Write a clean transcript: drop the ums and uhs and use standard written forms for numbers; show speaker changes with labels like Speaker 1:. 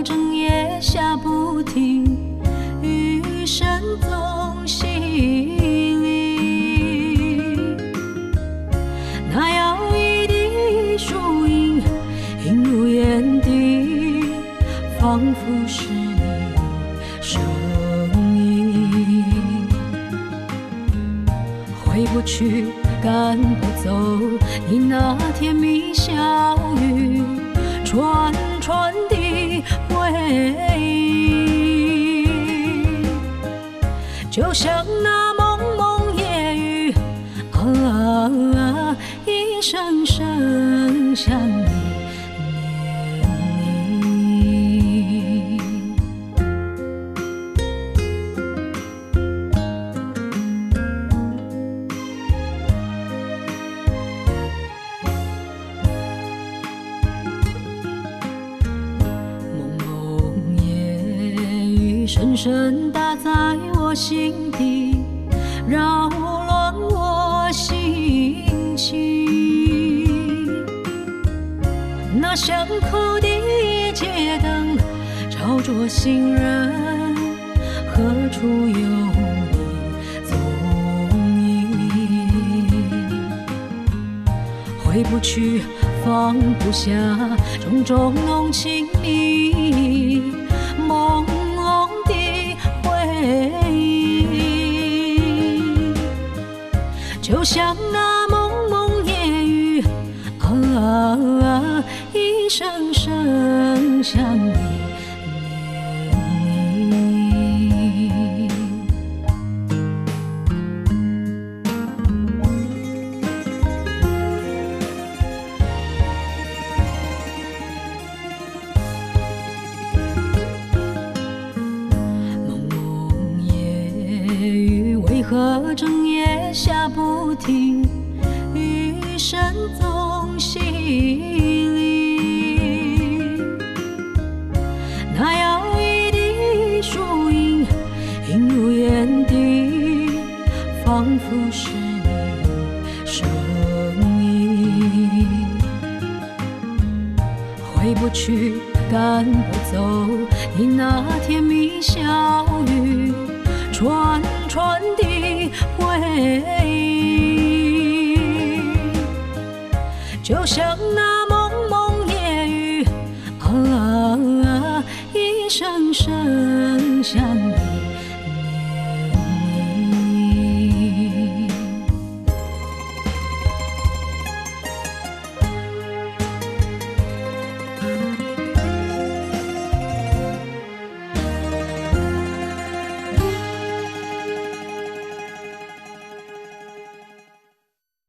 Speaker 1: 整夜下不停，雨声总洗礼。那摇曳的树影映入眼底，仿佛是你声音。回不去，赶不走你那甜蜜笑语，串串的回忆，就像那蒙蒙夜雨，一声声想你。深深打在我心底，扰乱我心情。那巷口的街灯照着行人，何处有你踪影？回不去，放不下种种浓情蜜意，朦胧的回忆，就像那蒙蒙夜雨，一声声想你。为何整夜下不停，雨声总洗礼。那摇曳的树影映入眼底，仿佛是你声音。回不去，赶不走你那甜蜜笑语，串串的回忆，就像那蒙蒙夜雨，一声声想你。